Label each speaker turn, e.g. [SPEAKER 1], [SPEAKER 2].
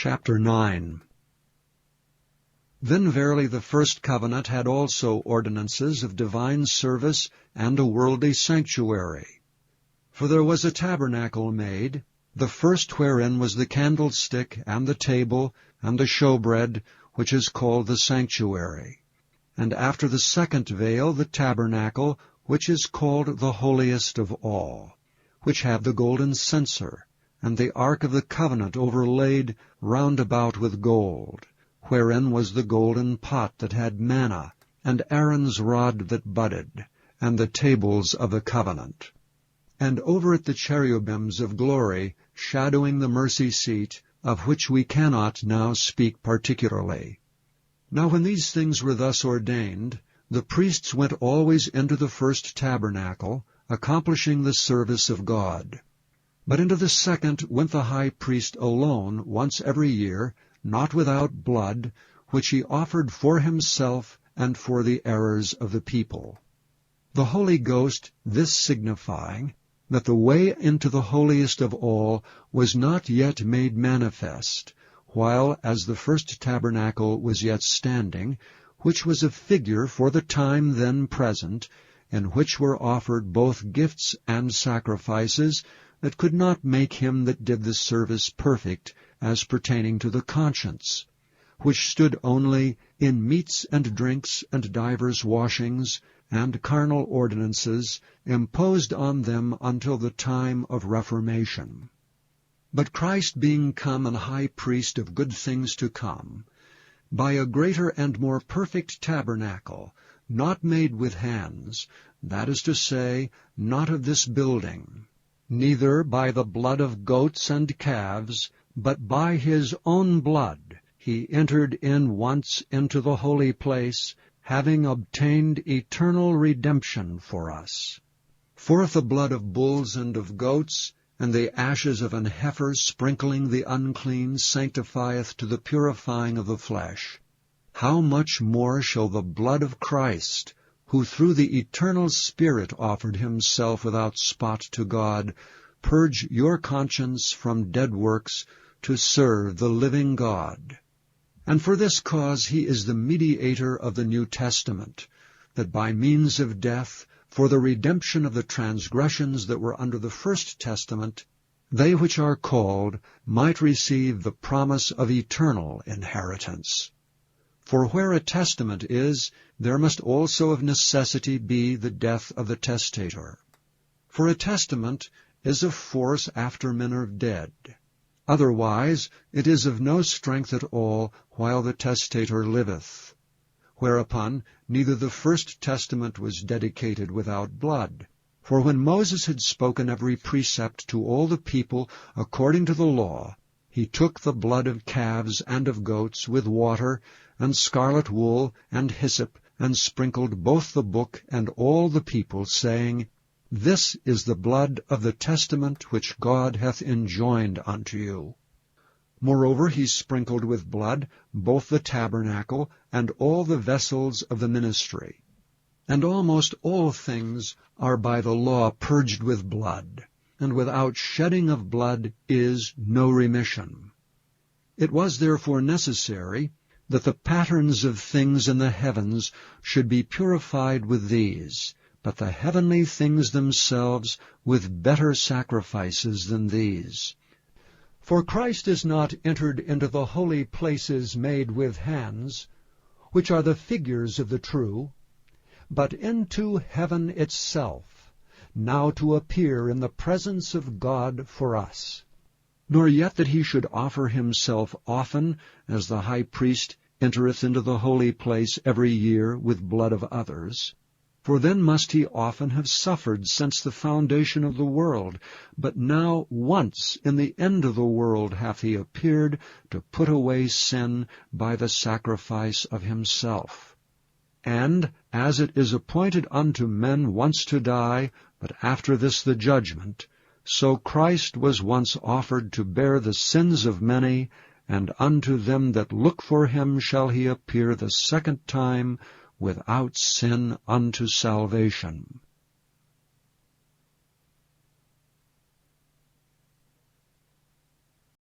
[SPEAKER 1] Chapter 9. Then verily the first covenant had also ordinances of divine service and a worldly sanctuary. For there was a tabernacle made, the first wherein was the candlestick, and the table, and the showbread, which is called the sanctuary. And after the second veil the tabernacle, which is called the holiest of all, which had the golden censer, and the ark of the covenant overlaid round about with gold, wherein was the golden pot that had manna, and Aaron's rod that budded, and the tables of the covenant. And over it the cherubims of glory, shadowing the mercy seat, of which we cannot now speak particularly. Now when these things were thus ordained, the priests went always into the first tabernacle, accomplishing the service of God. But into the second went the high priest alone once every year, not without blood, which he offered for himself and for the errors of the people. The Holy Ghost this signifying, that the way into the holiest of all was not yet made manifest, while as the first tabernacle was yet standing, which was a figure for the time then present, in which were offered both gifts and sacrifices, that could not make him that did the service perfect, as pertaining to the conscience, which stood only in meats and drinks and divers washings, and carnal ordinances, imposed on them until the time of Reformation. But Christ being come an high priest of good things to come, by a greater and more perfect tabernacle, not made with hands, that is to say, not of this building, neither by the blood of goats and calves, but by his own blood he entered in once into the holy place, having obtained eternal redemption for us. For if the blood of bulls and of goats, and the ashes of an heifer sprinkling the unclean, sanctifieth to the purifying of the flesh, how much more shall the blood of Christ, who through the eternal Spirit offered himself without spot to God, purge your conscience from dead works to serve the living God? And for this cause he is the mediator of the New Testament, that by means of death, for the redemption of the transgressions that were under the first testament, they which are called might receive the promise of eternal inheritance. For where a testament is, there must also of necessity be the death of the testator. For a testament is of force after men are dead. Otherwise it is of no strength at all while the testator liveth. Whereupon neither the first testament was dedicated without blood. For when Moses had spoken every precept to all the people according to the law, he took the blood of calves and of goats with water, and scarlet wool, and hyssop, and sprinkled both the book and all the people, saying, This is the blood of the testament which God hath enjoined unto you. Moreover he sprinkled with blood both the tabernacle and all the vessels of the ministry. And almost all things are by the law purged with blood, and without shedding of blood is no remission. It was therefore necessary that the patterns of things in the heavens should be purified with these, but the heavenly things themselves with better sacrifices than these. For Christ is not entered into the holy places made with hands, which are the figures of the true, but into heaven itself, now to appear in the presence of God for us. Nor yet that he should offer himself often, as the high priest entereth into the holy place every year with blood of others. For then must he often have suffered since the foundation of the world. But now once in the end of the world hath he appeared to put away sin by the sacrifice of himself. And as it is appointed unto men once to die, but after this the judgment, so Christ was once offered to bear the sins of many, and unto them that look for him shall he appear the second time without sin unto salvation.